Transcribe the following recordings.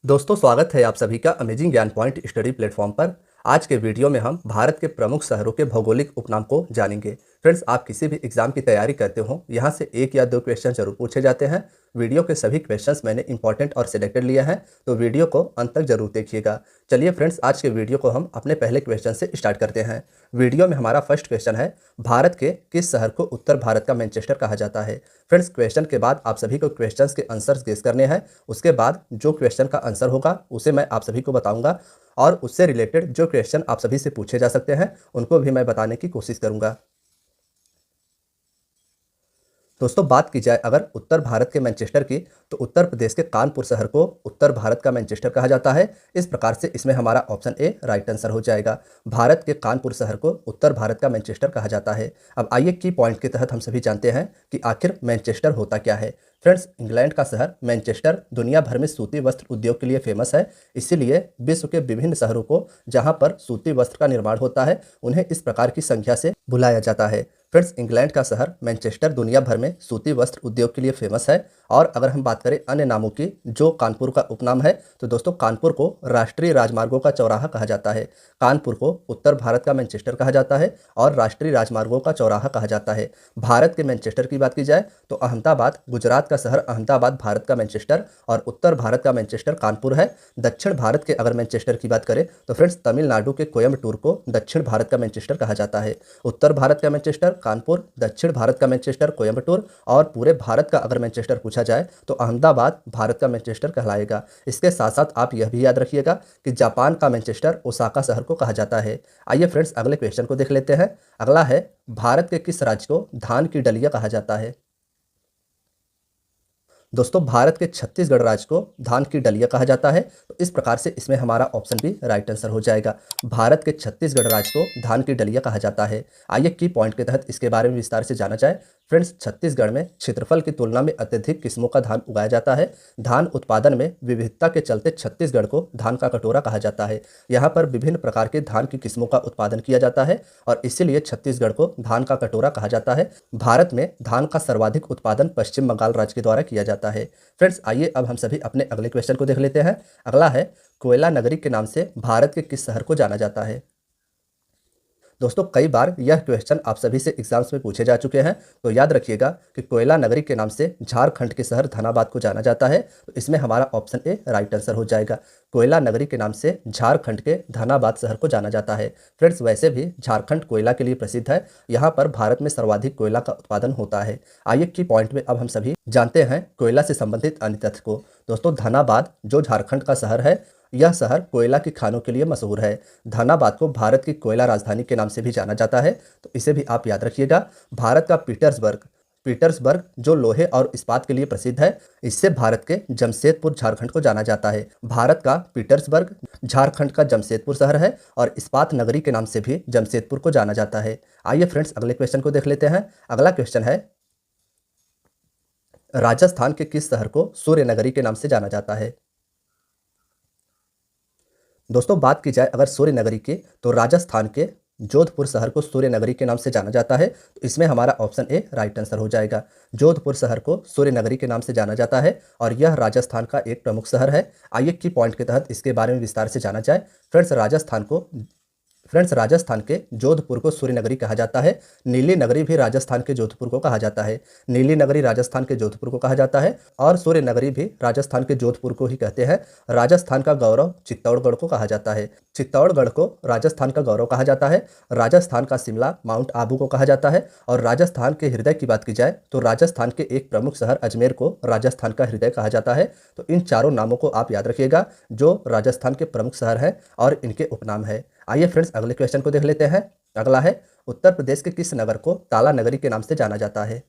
दोस्तों स्वागत है आप सभी का अमेजिंग ज्ञान पॉइंट स्टडी प्लेटफॉर्म पर। आज के वीडियो में हम भारत के प्रमुख शहरों के भौगोलिक उपनाम को जानेंगे। फ्रेंड्स, आप किसी भी एग्जाम की तैयारी करते हो, यहाँ से एक या दो क्वेश्चन जरूर पूछे जाते हैं। वीडियो के सभी क्वेश्चंस मैंने इंपॉर्टेंट और सिलेक्टेड लिया है, तो वीडियो को अंत तक जरूर देखिएगा। चलिए फ्रेंड्स, आज के वीडियो को हम अपने पहले क्वेश्चन से स्टार्ट करते हैं। वीडियो में हमारा फर्स्ट क्वेश्चन है, भारत के किस शहर को उत्तर भारत का मैनचेस्टर कहा जाता है। फ्रेंड्स, क्वेश्चन के बाद आप सभी को क्वेश्चंस के आंसर्स गेस करने हैं। उसके बाद जो क्वेश्चन का आंसर होगा उसे मैं आप सभी को बताऊंगा, और उससे रिलेटेड जो क्वेश्चन आप सभी से पूछे जा सकते हैं उनको भी मैं बताने की कोशिश करूंगा। दोस्तों, बात की जाए अगर उत्तर भारत के मैनचेस्टर की, तो उत्तर प्रदेश के कानपुर शहर को उत्तर भारत का मैनचेस्टर कहा जाता है। इस प्रकार से इसमें हमारा ऑप्शन ए राइट आंसर हो जाएगा। भारत के कानपुर शहर को उत्तर भारत का मैनचेस्टर कहा जाता है। अब आइए की पॉइंट के तहत हम सभी जानते हैं कि आखिर मैनचेस्टर होता क्या है। फ्रेंड्स, इंग्लैंड का शहर मैनचेस्टर दुनिया भर में सूती वस्त्र उद्योग के लिए फेमस है। इसीलिए विश्व के विभिन्न शहरों को जहां पर सूती वस्त्र का निर्माण होता है उन्हें इस प्रकार की संख्या से बुलाया जाता है। फ्रेंड्स, इंग्लैंड का शहर मैनचेस्टर दुनिया भर में सूती वस्त्र उद्योग के लिए फेमस है। और अगर हम बात करें अन्य नामों की, जो कानपुर का उपनाम है, तो दोस्तों कानपुर को राष्ट्रीय राजमार्गों का चौराहा कहा जाता है। कानपुर को उत्तर भारत का मैनचेस्टर कहा जाता है और राष्ट्रीय राजमार्गों का चौराहा कहा जाता है। भारत के मैनचेस्टर की बात की जाए तो अहमदाबाद, गुजरात का शहर अहमदाबाद भारत का मैनचेस्टर, और उत्तर भारत का मैनचेस्टर कानपुर है। दक्षिण भारत के अगर मैनचेस्टर की बात करें तो फ्रेंड्स, तमिलनाडु के कोयम्बटूर को दक्षिण भारत का मैनचेस्टर कहा जाता है। उत्तर भारत का मैनचेस्टर कानपुर, दक्षिण भारत का मैनचेस्टर कोयम्बटूर, और पूरे भारत का अगर मैनचेस्टर पूछा जाए तो अहमदाबाद भारत का मैनचेस्टर कहलाएगा। इसके साथ साथ आप यह भी याद रखिएगा कि जापान का मैनचेस्टर ओसाका शहर को कहा जाता है। आइए फ्रेंड्स, अगले क्वेश्चन को देख लेते हैं। अगला है, भारत के किस राज्य को धान की डलिया कहा जाता है। दोस्तों, भारत के छत्तीसगढ़ राज्य को धान की डलिया कहा जाता है। तो इस प्रकार से इसमें हमारा ऑप्शन भी राइट आंसर हो जाएगा। भारत के छत्तीसगढ़ राज्य को धान की डलिया कहा जाता है। आइए की पॉइंट के तहत इसके बारे में विस्तार से जाना जाए। फ्रेंड्स, छत्तीसगढ़ में क्षेत्रफल की तुलना में अत्यधिक किस्मों का धान उगाया जाता है। धान उत्पादन में विविधता के चलते छत्तीसगढ़ को धान का कटोरा कहा जाता है। यहाँ पर विभिन्न प्रकार के धान की किस्मों का उत्पादन किया जाता है और इसीलिए छत्तीसगढ़ को धान का कटोरा कहा जाता है। भारत में धान का सर्वाधिक उत्पादन पश्चिम बंगाल राज्य के द्वारा किया जाता है। फ्रेंड्स, आइए अब हम सभी अपने अगले क्वेश्चन को देख लेते हैं। अगला है, कोयला नगरी के नाम से भारत के किस शहर को जाना जाता है। दोस्तों, कई बार यह क्वेश्चन आप सभी से एग्जाम्स में पूछे जा चुके हैं, तो याद रखिएगा कि कोयला नगरी के नाम से झारखंड के शहर धनाबाद को जाना जाता है। तो इसमें हमारा ऑप्शन ए राइट आंसर हो जाएगा। कोयला नगरी के नाम से झारखंड के धनाबाद शहर को जाना जाता है। फ्रेंड्स, वैसे भी झारखंड कोयला के लिए प्रसिद्ध है। यहाँ पर भारत में सर्वाधिक कोयला का उत्पादन होता है। आइए की पॉइंट में अब हम सभी जानते हैं कोयला से संबंधित अन्य तथ्य को। दोस्तों, धनाबाद जो झारखंड का शहर है, यह शहर कोयला की खानों के लिए मशहूर है। धनाबाद को भारत की कोयला राजधानी के नाम से भी जाना जाता है, तो इसे भी आप याद रखिएगा। भारत का पीटर्सबर्ग जो लोहे और इस्पात के लिए प्रसिद्ध है, इससे भारत के जमशेदपुर झारखंड को जाना जाता है। भारत का पीटर्सबर्ग झारखंड का जमशेदपुर शहर है और इस्पात नगरी के नाम से भी जमशेदपुर को जाना जाता है। आइए फ्रेंड्स, अगले क्वेश्चन को देख लेते हैं। अगला क्वेश्चन है, राजस्थान के किस शहर को सूर्य नगरी के नाम से जाना जाता है। दोस्तों, बात की जाए अगर सूर्य नगरी की, तो राजस्थान के जोधपुर शहर को सूर्य नगरी के नाम से जाना जाता है। तो इसमें हमारा ऑप्शन ए राइट आंसर हो जाएगा। जोधपुर शहर को सूर्य नगरी के नाम से जाना जाता है और यह राजस्थान का एक प्रमुख शहर है। आइए की पॉइंट के तहत इसके बारे में विस्तार से जाना जाए। फ्रेंड्स, राजस्थान के जोधपुर को सूर्य नगरी कहा जाता है। नीली नगरी भी राजस्थान के जोधपुर को कहा जाता है। नीली नगरी राजस्थान के जोधपुर को कहा जाता है और सूर्य नगरी भी राजस्थान के जोधपुर को ही कहते हैं। राजस्थान का गौरव चित्तौड़गढ़ को कहा जाता है। चित्तौड़गढ़ को राजस्थान का गौरव कहा जाता है। राजस्थान का शिमला माउंट आबू को कहा जाता है। और राजस्थान के हृदय की बात की जाए तो राजस्थान के एक प्रमुख शहर अजमेर को राजस्थान का हृदय कहा जाता है। तो इन चारों नामों को आप याद रखिएगा, जो राजस्थान के प्रमुख शहर हैं और इनके उपनाम है। आइए फ्रेंड्स, अगले क्वेश्चन को देख लेते हैं। अगला है, उत्तर प्रदेश के किस नगर को ताला नगरी के नाम से जाना जाता है।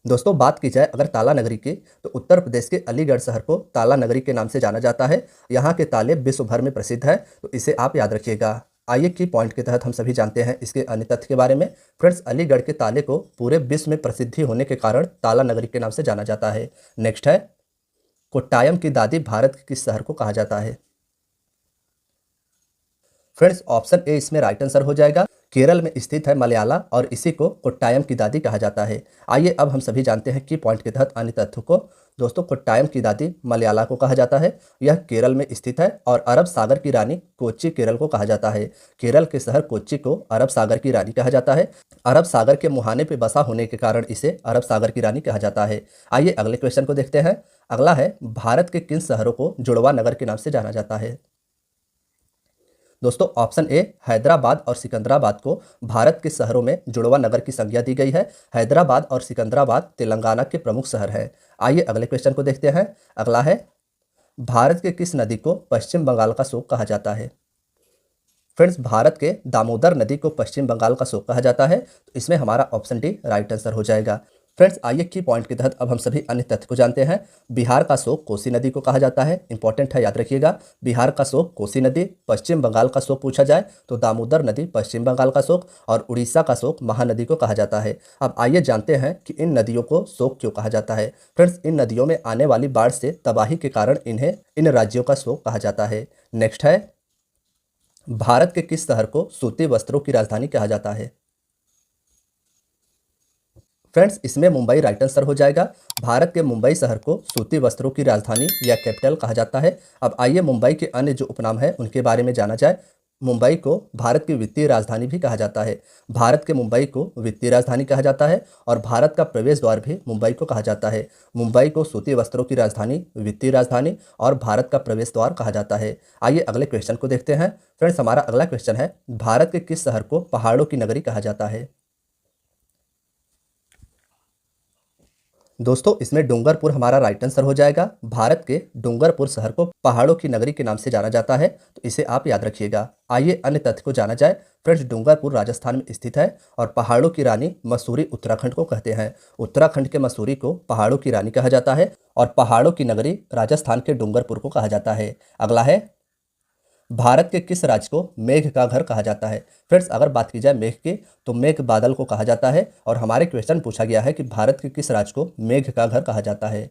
दोस्तों, बात की जाए अगर ताला नगरी की, तो उत्तर प्रदेश के अलीगढ़ शहर को ताला नगरी के नाम से जाना जाता है। यहाँ के ताले विश्व भर में प्रसिद्ध है, तो इसे आप याद रखिएगा। आइए की पॉइंट के तहत हम सभी जानते हैं इसके अन्य तथ्य के बारे में। फ्रेंड्स, अलीगढ़ के ताले को पूरे विश्व में प्रसिद्धि होने के कारण ताला नगरी के नाम से जाना जाता है। नेक्स्ट है, कोट्टायम की दादी भारत के किस शहर को कहा जाता है। फ्रेंड्स, ऑप्शन ए इसमें राइट आंसर हो जाएगा। केरल में स्थित है मलयाला और इसी को कोट्टायम की दादी कहा जाता है। आइए अब हम सभी जानते हैं की पॉइंट के तहत अन्य तथ्यों को। दोस्तों कोट्टायम की दादी मलयाला को कहा जाता है। यह केरल में स्थित है और अरब सागर की रानी कोच्चि केरल को कहा जाता है। केरल के शहर कोच्चि को अरब सागर की रानी कहा जाता है। अरब सागर के मुहाने पे बसा होने के कारण इसे अरब सागर की रानी कहा जाता है। आइए अगले क्वेश्चन को देखते हैं। अगला है, भारत के किन शहरों को जुड़वा नगर के नाम से जाना जाता है? दोस्तों ऑप्शन ए, हैदराबाद और सिकंदराबाद को भारत के शहरों में जुड़वा नगर की संज्ञा दी गई है। हैदराबाद और सिकंदराबाद तेलंगाना के प्रमुख शहर हैं। आइए अगले क्वेश्चन को देखते हैं। अगला है, भारत के किस नदी को पश्चिम बंगाल का शोक कहा जाता है? फ्रेंड्स, भारत के दामोदर नदी को पश्चिम बंगाल का शोक कहा जाता है। तो इसमें हमारा ऑप्शन डी राइट आंसर हो जाएगा। फ्रेंड्स, आइए की पॉइंट के तहत अब हम सभी अन्य तथ्य को जानते हैं। बिहार का शोक कोसी नदी को कहा जाता है। इंपॉर्टेंट है, याद रखिएगा। बिहार का शोक कोसी नदी। पश्चिम बंगाल का शोक पूछा जाए तो दामोदर नदी पश्चिम बंगाल का शोक, और उड़ीसा का शोक महानदी को कहा जाता है। अब आइए जानते हैं कि इन नदियों को शोक क्यों कहा जाता है। फ्रेंड्स, इन नदियों में आने वाली बाढ़ से तबाही के कारण इन्हें इन राज्यों का शोक कहा जाता है। नेक्स्ट है, भारत के किस शहर को सूती वस्त्रों की राजधानी कहा जाता है? फ्रेंड्स, इसमें मुंबई राइट आंसर हो जाएगा। भारत के मुंबई शहर को सूती वस्त्रों की राजधानी या कैपिटल कहा जाता है। अब आइए मुंबई के अन्य जो उपनाम हैं उनके बारे में जाना जाए। मुंबई को भारत की वित्तीय राजधानी भी कहा जाता है। भारत के मुंबई को वित्तीय राजधानी कहा जाता है और भारत का प्रवेश द्वार भी मुंबई को कहा जाता है। मुंबई को सूती वस्त्रों की राजधानी, वित्तीय राजधानी और भारत का प्रवेश द्वार कहा जाता है। आइए अगले क्वेश्चन को देखते हैं। फ्रेंड्स, हमारा अगला क्वेश्चन है, भारत के किस शहर को पहाड़ों की नगरी कहा जाता है? दोस्तों, इसमें डूंगरपुर हमारा राइट आंसर हो जाएगा। भारत के डूंगरपुर शहर को पहाड़ों की नगरी के नाम से जाना जाता है, तो इसे आप याद रखिएगा। आइए अन्य तथ्य को जाना जाए। फ्रेंड्स, डूंगरपुर राजस्थान में स्थित है और पहाड़ों की रानी मसूरी उत्तराखंड को कहते हैं। उत्तराखंड के मसूरी को पहाड़ों की रानी कहा जाता है और पहाड़ों की नगरी राजस्थान के डूंगरपुर को कहा जाता है। अगला है, भारत के किस राज्य को मेघ का घर कहा जाता है? फ्रेंड्स, अगर बात की जाए मेघ की, तो मेघ बादल को कहा जाता है और हमारे क्वेश्चन पूछा गया है कि भारत के किस राज्य को मेघ का घर कहा जाता है।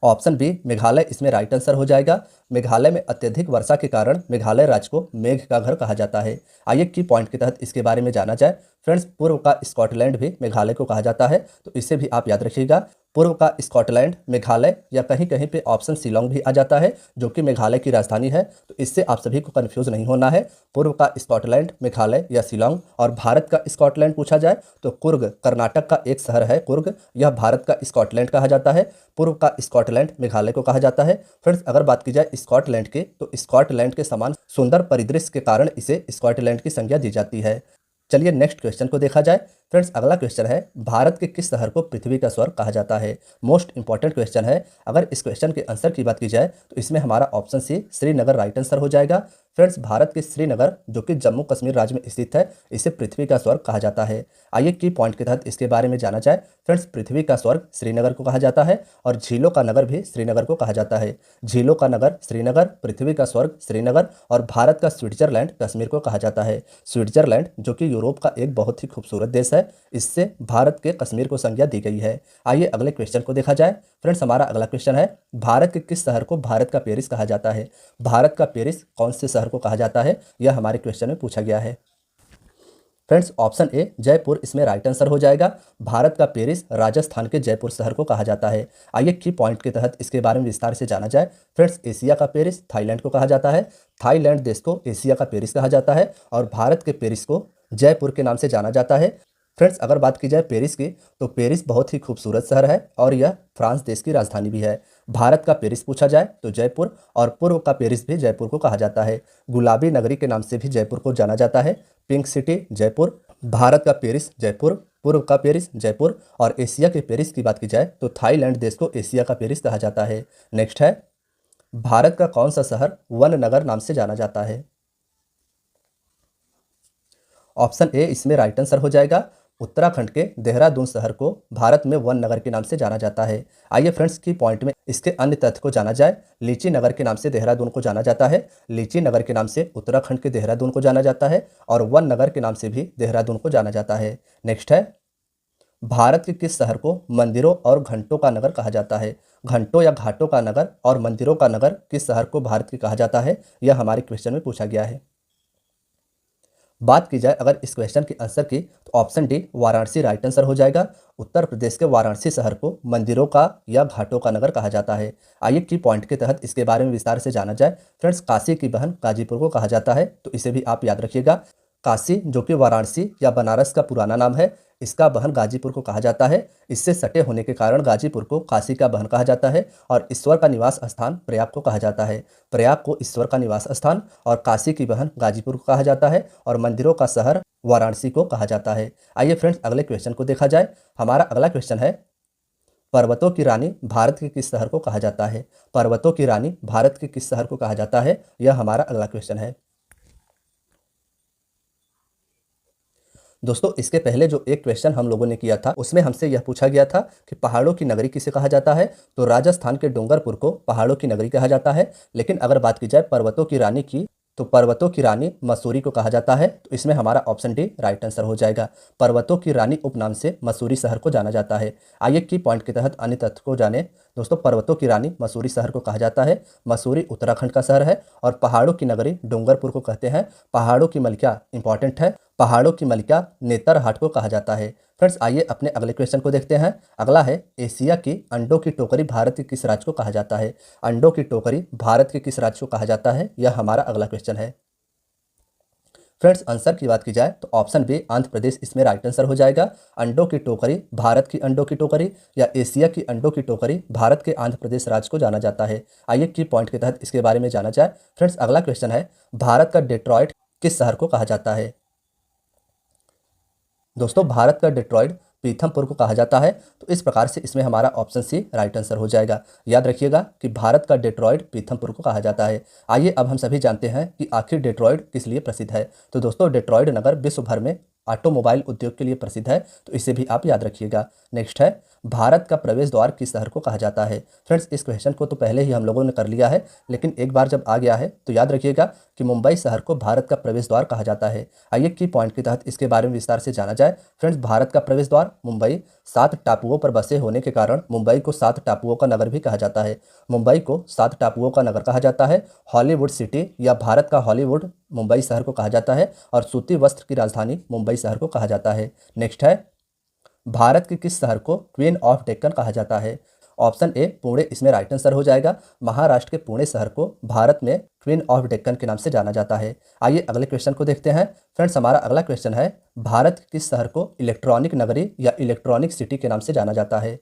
ऑप्शन बी मेघालय इसमें राइट आंसर हो जाएगा। मेघालय में अत्यधिक वर्षा के कारण मेघालय राज्य को मेघ का घर कहा जाता है। आइए की पॉइंट के तहत इसके बारे में जाना जाए। फ्रेंड्स, पूर्व का स्कॉटलैंड भी मेघालय को कहा जाता है, तो इसे भी आप याद रखिएगा। पूर्व का स्कॉटलैंड, मेघालय या कहीं कहीं पे ऑप्शन शिलोंग भी आ जाता है, जो कि मेघालय की राजधानी है, तो इससे आप सभी को कंफ्यूज नहीं होना है। पूर्व का स्कॉटलैंड, मेघालय या शिलोंग। और भारत का स्कॉटलैंड पूछा जाए तो कुर्ग, कर्नाटक का एक शहर है कुर्ग, यह भारत का स्कॉटलैंड कहा जाता है। पूर्व का स्कॉटलैंड मेघालय को कहा जाता है। फ्रेंड्स, अगर बात की जाए स्कॉटलैंड के, तो स्कॉटलैंड के समान सुंदर परिदृश्य के कारण इसे स्कॉटलैंड की संज्ञा दी जाती है। चलिए नेक्स्ट क्वेश्चन को देखा जाए। फ्रेंड्स, अगला क्वेश्चन है, भारत के किस शहर को पृथ्वी का स्वर्ग कहा जाता है? मोस्ट इंपॉर्टेंट क्वेश्चन है। अगर इस क्वेश्चन के आंसर की बात की जाए तो इसमें हमारा option C Srinagar right answer हो जाएगा। फ्रेंड्स, भारत के श्रीनगर, जो कि जम्मू कश्मीर राज्य में स्थित है, इसे पृथ्वी का स्वर्ग कहा जाता है। आइए की पॉइंट के तहत इसके बारे में जाना जाए। फ्रेंड्स, पृथ्वी का स्वर्ग श्रीनगर को कहा जाता है और झीलों का नगर भी श्रीनगर को कहा जाता है। झीलों का नगर श्रीनगर, पृथ्वी का स्वर्ग श्रीनगर और भारत का स्विट्जरलैंड कश्मीर को कहा जाता है। स्विट्जरलैंड, जो कि यूरोप का एक बहुत ही खूबसूरत देश है, इससे भारत के कश्मीर को संज्ञा दी गई है। आइए अगले क्वेश्चन को देखा जाए। फ्रेंड्स, हमारा अगला क्वेश्चन है, भारत के किस शहर को भारत का पेरिस कहा जाता है? भारत का पेरिस कौन से शहर को कहा जाता है, यह हमारे क्वेश्चन में पूछा गया है। फ्रेंड्स, ऑप्शन ए जयपुर इसमें राइट आंसर हो जाएगा। भारत का पेरिस राजस्थान के जयपुर शहर को कहा जाता है। आइए की पॉइंट के तहत इसके बारे में विस्तार से जाना जाए। फ्रेंड्स, एशिया का पेरिस थाईलैंड को कहा जाता है। थाईलैंड देश को एशिया का पेरिस कहा जाता है और भारत के पेरिस को जयपुर के नाम से जाना जाता है। फ्रेंड्स, अगर बात की जाए पेरिस की, तो पेरिस बहुत ही खूबसूरत शहर है और यह फ्रांस देश की राजधानी भी है। भारत का पेरिस पूछा जाए तो जयपुर, और पूर्व का पेरिस भी जयपुर को कहा जाता है। गुलाबी नगरी के नाम से भी जयपुर को जाना जाता है। Pink city Jaipur. भारत का पेरिस जयपुर, पूर्व का पेरिस जयपुर और एशिया के पेरिस की बात की जाए तो थाईलैंड देश को एशिया का पेरिस कहा जाता है। नेक्स्ट है, भारत का कौन सा शहर वन नगर नाम से जाना जाता है? ऑप्शन ए इसमें राइट आंसर हो जाएगा। उत्तराखंड के देहरादून शहर को भारत में वन नगर के नाम से जाना जाता है। आइए फ्रेंड्स की पॉइंट में इसके अन्य तथ्य को जाना जाए। लीची नगर के नाम से देहरादून को जाना जाता है। लीची नगर के नाम से उत्तराखंड के देहरादून को जाना जाता है और वन नगर के नाम से भी देहरादून को जाना जाता है। नेक्स्ट है, भारत के किस शहर को मंदिरों और घंटों का नगर कहा जाता है? घंटों या घाटों का नगर और मंदिरों का नगर किस शहर को भारत के कहा जाता है, यह हमारे क्वेश्चन में पूछा गया है। बात की जाए अगर इस क्वेश्चन के आंसर की, तो option D Varanasi right answer हो जाएगा। उत्तर प्रदेश के वाराणसी शहर को मंदिरों का या घाटों का नगर कहा जाता है। आइए की पॉइंट के तहत इसके बारे में विस्तार से जाना जाए। फ्रेंड्स, काशी की बहन गाजीपुर को कहा जाता है, तो इसे भी आप याद रखिएगा। काशी जो कि वाराणसी या बनारस का पुराना नाम है, इसका बहन गाजीपुर को कहा जाता है। इससे सटे होने के कारण गाजीपुर को काशी का बहन कहा जाता है और ईश्वर का निवास स्थान प्रयाग को कहा जाता है। प्रयाग को ईश्वर का निवास स्थान और काशी की बहन गाजीपुर को कहा जाता है और मंदिरों का शहर वाराणसी को कहा जाता है। आइए फ्रेंड्स, अगले क्वेश्चन को देखा जाए। हमारा अगला क्वेश्चन है, पर्वतों की रानी भारत के किस शहर को कहा जाता है? पर्वतों की रानी भारत के किस शहर को कहा जाता है, यह हमारा अगला क्वेश्चन है। दोस्तों, इसके पहले जो एक क्वेश्चन हम लोगों ने किया था, उसमें हमसे यह पूछा गया था कि पहाड़ों की नगरी किसे कहा जाता है, तो राजस्थान के डूंगरपुर को पहाड़ों की नगरी कहा जाता है। लेकिन अगर बात की जाए पर्वतों की रानी की, तो पर्वतों की रानी मसूरी को कहा जाता है, तो इसमें हमारा ऑप्शन डी राइट आंसर हो जाएगा। पर्वतों की रानी उपनाम से मसूरी शहर को जाना जाता है। आइए की पॉइंट के तहत अन्य तथ्य को जाने। दोस्तों, पर्वतों की रानी मसूरी शहर को कहा जाता है। मसूरी उत्तराखंड का शहर है और पहाड़ों की नगरी डूंगरपुर को कहते हैं। पहाड़ों की मलिका इंपॉर्टेंट है, पहाड़ों की मलिका नेतरहाट को कहा जाता है। फ्रेंड्स, आइए अपने अगले क्वेश्चन को देखते हैं। अगला है, एशिया की अंडों की टोकरी भारत के किस राज्य को कहा जाता है? अंडों की टोकरी भारत के किस राज्य को कहा जाता है, यह हमारा अगला क्वेश्चन है। फ्रेंड्स, आंसर की बात की जाए तो ऑप्शन बी आंध्र प्रदेश इसमें राइट आंसर हो जाएगा। अंडों की टोकरी, भारत की अंडों की टोकरी या एशिया की अंडों की टोकरी भारत के आंध्र प्रदेश राज्य को जाना जाता है। आइए की पॉइंट के तहत इसके बारे में जाना जाए। फ्रेंड्स, अगला क्वेश्चन है, भारत का डेट्रॉइट किस शहर को कहा जाता है? दोस्तों, भारत का डेट्रॉइट पीथमपुर को कहा जाता है, तो इस प्रकार से इसमें हमारा ऑप्शन सी राइट आंसर हो जाएगा। याद रखिएगा कि भारत का डेट्रॉइट पीथमपुर को कहा जाता है। आइए अब हम सभी जानते हैं कि आखिर डेट्रॉइट किस लिए प्रसिद्ध है। तो दोस्तों, डेट्रॉइट नगर विश्व भर में ऑटोमोबाइल उद्योग के लिए प्रसिद्ध है, तो इसे भी आप याद रखिएगा। नेक्स्ट है, भारत का प्रवेश द्वार किस शहर को कहा जाता है? फ्रेंड्स, इस क्वेश्चन को तो पहले ही हम लोगों ने कर लिया है, लेकिन एक बार जब आ गया है तो याद रखिएगा कि मुंबई शहर को भारत का प्रवेश द्वार कहा जाता है। आइए की पॉइंट के तहत इसके बारे में विस्तार से जाना जाए। फ्रेंड्स, भारत का प्रवेश द्वार मुंबई 7 टापुओं पर बसे होने के कारण मुंबई को 7 टापुओं का नगर भी कहा जाता है। मुंबई को 7 टापुओं का नगर कहा जाता है। हॉलीवुड सिटी या भारत का हॉलीवुड मुंबई शहर को कहा जाता है और सूती वस्त्र की राजधानी मुंबई शहर को कहा जाता है। नेक्स्ट है, भारत के किस शहर को क्वीन ऑफ डेक्कन कहा जाता है? ऑप्शन ए पुणे इसमें राइट आंसर हो जाएगा। महाराष्ट्र के पुणे शहर को भारत में क्वीन ऑफ डेक्कन के नाम से जाना जाता है। आइए अगले क्वेश्चन को देखते हैं। फ्रेंड्स, हमारा अगला क्वेश्चन है, भारत के किस शहर को इलेक्ट्रॉनिक नगरी या इलेक्ट्रॉनिक सिटी के नाम से जाना जाता है?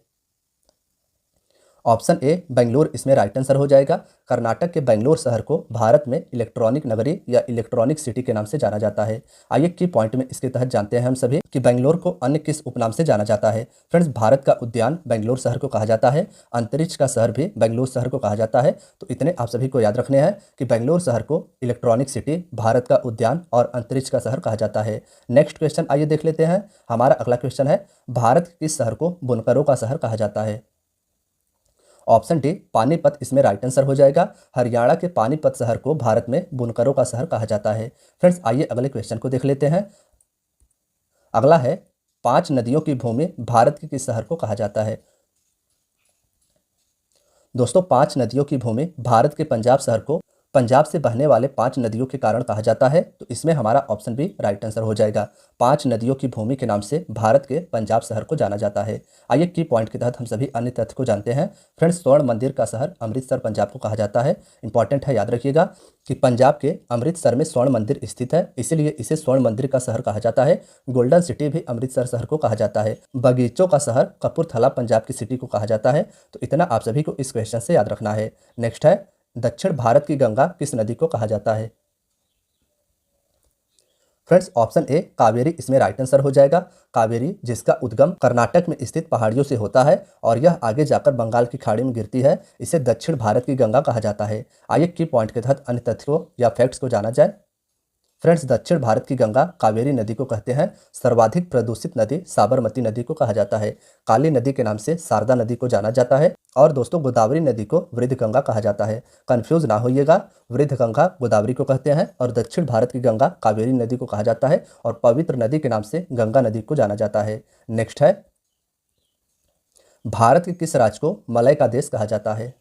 ऑप्शन ए बेंगलुरु इसमें राइट आंसर हो जाएगा। कर्नाटक के बेंगलुरु शहर को भारत में इलेक्ट्रॉनिक नगरी या इलेक्ट्रॉनिक सिटी के नाम से जाना जाता है। आइए की पॉइंट में इसके तहत जानते हैं हम सभी कि बेंगलुरु को अन्य किस उपनाम से जाना जाता है। फ्रेंड्स, भारत का उद्यान बेंगलुरु शहर को कहा जाता है। अंतरिक्ष का शहर भी बेंगलुरु शहर को कहा जाता है। तो इतने आप सभी को याद रखने हैं कि बेंगलुरु शहर को इलेक्ट्रॉनिक सिटी, भारत का उद्यान और अंतरिक्ष का शहर कहा जाता है। नेक्स्ट क्वेश्चन आइए देख लेते हैं। हमारा अगला क्वेश्चन है, भारत के किस शहर को बुनकरों का शहर कहा जाता है? ऑप्शन डी पानीपत इसमें राइट आंसर हो जाएगा। हरियाणा के पानीपत शहर को भारत में बुनकरों का शहर कहा जाता है। फ्रेंड्स, आइए अगले क्वेश्चन को देख लेते हैं। अगला है, 5 नदियों की भूमि भारत के किस शहर को कहा जाता है? दोस्तों, 5 नदियों की भूमि भारत के पंजाब शहर को पंजाब से बहने वाले 5 नदियों के कारण कहा जाता है, तो इसमें हमारा ऑप्शन बी राइट आंसर हो जाएगा। 5 नदियों की भूमि के नाम से भारत के पंजाब शहर को जाना जाता है। आइए की पॉइंट के तहत हम सभी अन्य तथ्य को जानते हैं। फ्रेंड्स, स्वर्ण मंदिर का शहर अमृतसर पंजाब को कहा जाता है। इंपॉर्टेंट है, याद रखिएगा कि पंजाब के अमृतसर में स्वर्ण मंदिर स्थित है, इसीलिए इसे स्वर्ण मंदिर का शहर कहा जाता है। गोल्डन सिटी भी अमृतसर शहर को कहा जाता है। बगीचों का शहर कपूरथला पंजाब की सिटी को कहा जाता है। तो इतना आप सभी को इस क्वेश्चन से याद रखना है। नेक्स्ट है, दक्षिण भारत की गंगा किस नदी को कहा जाता है? फ्रेंड्स, ऑप्शन ए कावेरी इसमें राइट आंसर हो जाएगा। कावेरी जिसका उद्गम कर्नाटक में स्थित पहाड़ियों से होता है और यह आगे जाकर बंगाल की खाड़ी में गिरती है, इसे दक्षिण भारत की गंगा कहा जाता है। आइए की पॉइंट के तहत अन्य तथ्यों या फैक्ट्स को जाना जाए। फ्रेंड्स, दक्षिण भारत की गंगा कावेरी नदी को कहते हैं। सर्वाधिक प्रदूषित नदी साबरमती नदी को कहा जाता है। काली नदी के नाम से शारदा नदी को जाना जाता है और दोस्तों गोदावरी नदी को वृद्ध गंगा कहा जाता है। कंफ्यूज ना होइएगा, वृद्ध गंगा गोदावरी को कहते हैं और दक्षिण भारत की गंगा कावेरी नदी को कहा जाता है और पवित्र नदी के नाम से गंगा नदी को जाना जाता है। नेक्स्ट है, भारत के किस राज्य को मलय का देश कहा जाता है?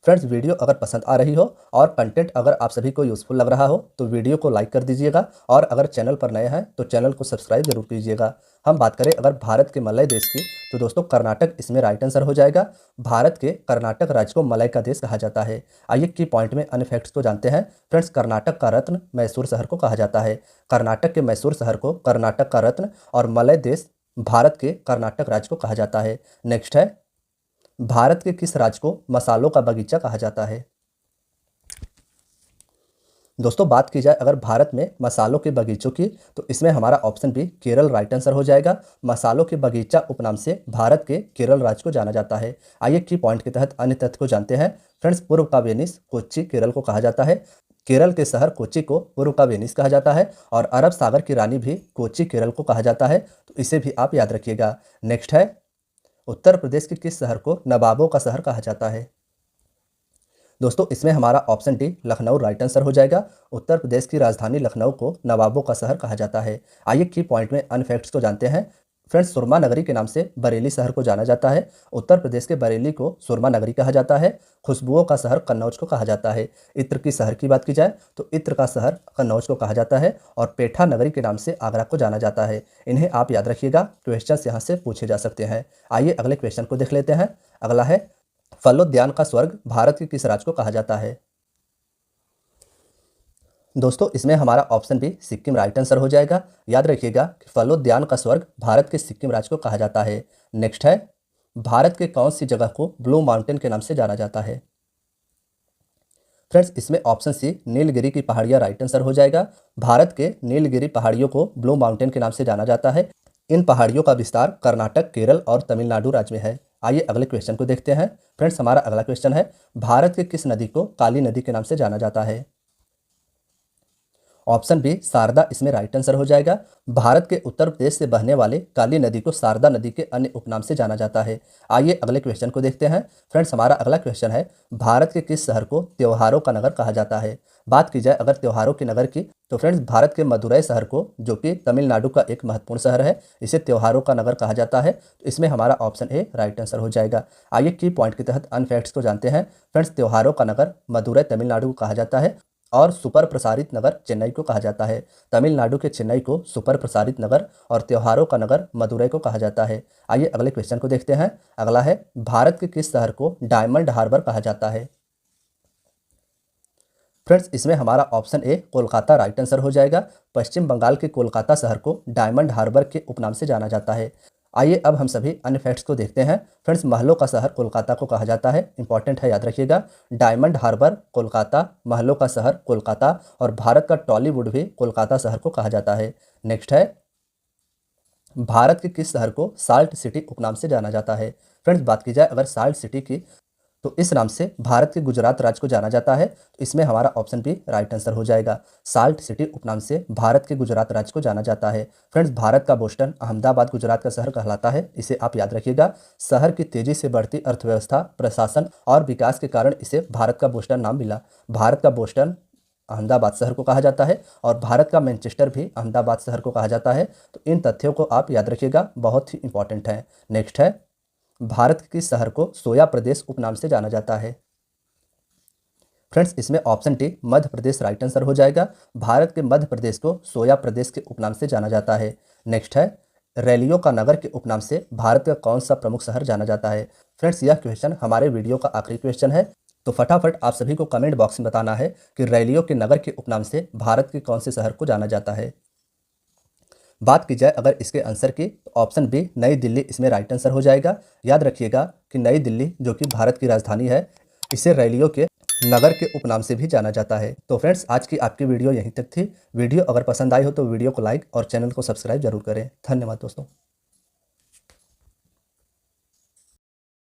फ्रेंड्स, वीडियो अगर पसंद आ रही हो और कंटेंट अगर आप सभी को यूज़फुल लग रहा हो तो वीडियो को लाइक कर दीजिएगा और अगर चैनल पर नए हैं तो चैनल को सब्सक्राइब जरूर कीजिएगा। हम बात करें अगर भारत के मलय देश की तो दोस्तों कर्नाटक इसमें राइट आंसर हो जाएगा। भारत के कर्नाटक राज्य को मलय का देश कहा जाता है। आइए की पॉइंट में अन्य फैक्ट्स को जानते हैं। फ्रेंड्स, कर्नाटक का रत्न मैसूर शहर को कहा जाता है। कर्नाटक के मैसूर शहर को कर्नाटक का रत्न और मलय देश भारत के कर्नाटक राज्य को कहा जाता है। नेक्स्ट है, भारत के किस राज्य को मसालों का बगीचा कहा जाता है? दोस्तों, बात की जाए अगर भारत में मसालों के बगीचों की तो इसमें हमारा option B Kerala right answer हो जाएगा। मसालों के बगीचा उपनाम से भारत के केरल राज्य को जाना जाता है। आइए की पॉइंट के तहत अन्य तथ्य को जानते हैं। फ्रेंड्स, पूर्व का वेनिस कोच्चि केरल को कहा जाता है। केरल के शहर कोच्चि को पूर्व का वेनिस कहा जाता है और अरब सागर की रानी भी कोच्चि केरल को कहा जाता है, तो इसे भी आप याद रखिएगा। नेक्स्ट है, उत्तर प्रदेश के किस शहर को नवाबों का शहर कहा जाता है? दोस्तों, इसमें हमारा option D Lucknow right answer हो जाएगा। उत्तर प्रदेश की राजधानी लखनऊ को नवाबों का शहर कहा जाता है। आइए की पॉइंट में अन्य फैक्ट्स को जानते हैं। फ्रेंड्स, सुरमा नगरी के नाम से बरेली शहर को जाना जाता है। उत्तर प्रदेश के बरेली को सुरमा नगरी कहा जाता है। खुशबुओं का शहर कन्नौज को कहा जाता है। इत्र की शहर की बात की जाए तो इत्र का शहर कन्नौज को कहा जाता है और पेठा नगरी के नाम से आगरा को जाना जाता है। इन्हें आप याद रखिएगा, क्वेश्चंस यहाँ से पूछे जा सकते हैं। आइए अगले क्वेश्चन को देख लेते हैं। अगला है, फलोद्यान का स्वर्ग भारत के किस राज्य को कहा जाता है? दोस्तों, इसमें हमारा option B Sikkim right answer हो जाएगा। याद रखिएगा कि फलोद्यान का स्वर्ग भारत के सिक्किम राज्य को कहा जाता है। नेक्स्ट है, भारत के कौन सी जगह को ब्लू माउंटेन के नाम से जाना जाता है? फ्रेंड्स, इसमें ऑप्शन सी नीलगिरी की पहाड़ियाँ राइट आंसर हो जाएगा। भारत के नीलगिरी पहाड़ियों को ब्लू माउंटेन के नाम से जाना जाता है। इन पहाड़ियों का विस्तार कर्नाटक, केरल और तमिलनाडु राज्य में है। आइए अगले क्वेश्चन को देखते हैं। फ्रेंड्स, हमारा अगला क्वेश्चन है, भारत के किस नदी को काली नदी के नाम से जाना जाता है? ऑप्शन बी शारदा इसमें राइट आंसर हो जाएगा। भारत के उत्तर प्रदेश से बहने वाले काली नदी को शारदा नदी के अन्य उपनाम से जाना जाता है। आइए अगले क्वेश्चन को देखते हैं। फ्रेंड्स, हमारा अगला क्वेश्चन है, भारत के किस शहर को त्योहारों का नगर कहा जाता है? बात की जाए अगर त्योहारों के नगर की तो फ्रेंड्स, भारत के मदुरई शहर को, जो कि तमिलनाडु का एक महत्वपूर्ण शहर है, इसे त्योहारों का नगर कहा जाता है। तो इसमें हमारा ऑप्शन ए राइट आंसर हो जाएगा। आइए की पॉइंट के तहत अन्य फैक्ट्स को जानते हैं। फ्रेंड्स, त्योहारों का नगर मदुरई तमिलनाडु को कहा जाता है और सुपर प्रसारित नगर चेन्नई को कहा जाता है। तमिलनाडु के चेन्नई को सुपर प्रसारित नगर और त्योहारों का नगर मदुरई को कहा जाता है। आइए अगले क्वेश्चन को देखते हैं। अगला है, भारत के किस शहर को डायमंड हार्बर कहा जाता है? फ्रेंड्स, इसमें हमारा option A Kolkata right answer हो जाएगा। पश्चिम बंगाल के कोलकाता शहर को डायमंड हार्बर के उपनाम से जाना जाता है। आइए अब हम सभी अन्य फैक्ट्स को देखते हैं। फ्रेंड्स, महलों का शहर कोलकाता को कहा जाता है। इंपॉर्टेंट है, याद रखिएगा। डायमंड हार्बर कोलकाता, महलों का शहर कोलकाता और भारत का टॉलीवुड भी कोलकाता शहर को कहा जाता है। नेक्स्ट है, भारत के किस शहर को साल्ट सिटी उपनाम से जाना जाता है? फ्रेंड्स, बात की जाए अगर साल्ट सिटी की तो इस नाम से भारत के गुजरात राज्य को जाना जाता है। तो इसमें हमारा ऑप्शन बी राइट आंसर हो जाएगा। साल्ट सिटी उपनाम से भारत के गुजरात राज्य को जाना जाता है। फ्रेंड्स, भारत का बोस्टन अहमदाबाद गुजरात का शहर कहलाता है, इसे आप याद रखिएगा। शहर की तेजी से बढ़ती अर्थव्यवस्था, प्रशासन और विकास के कारण इसे भारत का बोस्टन नाम मिला। भारत का बोस्टन अहमदाबाद शहर को कहा जाता है और भारत का मैनचेस्टर भी अहमदाबाद शहर को कहा जाता है। तो इन तथ्यों को आप याद रखिएगा, बहुत ही इंपॉर्टेंट है। नेक्स्ट है, भारत के किस शहर को सोया प्रदेश उपनाम से जाना जाता है? फ्रेंड्स, इसमें option D Madhya Pradesh right answer हो जाएगा। भारत के मध्य प्रदेश को सोया प्रदेश के उपनाम से जाना जाता है। नेक्स्ट है, रैलियों का नगर के उपनाम से भारत का कौन सा प्रमुख शहर जाना जाता है? फ्रेंड्स, यह क्वेश्चन हमारे वीडियो का आखिरी क्वेश्चन है, तो फटाफट आप सभी को कमेंट बॉक्स में बताना है कि रैलियों के नगर के उपनाम से भारत के कौन से शहर को जाना जाता है। बात की जाए अगर इसके आंसर की तो ऑप्शन बी नई दिल्ली इसमें राइट आंसर हो जाएगा। याद रखिएगा कि नई दिल्ली, जो कि भारत की राजधानी है, इसे रैलियों के नगर के उपनाम से भी जाना जाता है। तो फ्रेंड्स, आज की आपकी वीडियो यहीं तक थी। वीडियो अगर पसंद आई हो तो वीडियो को लाइक और चैनल को सब्सक्राइब जरूर करें। धन्यवाद दोस्तों।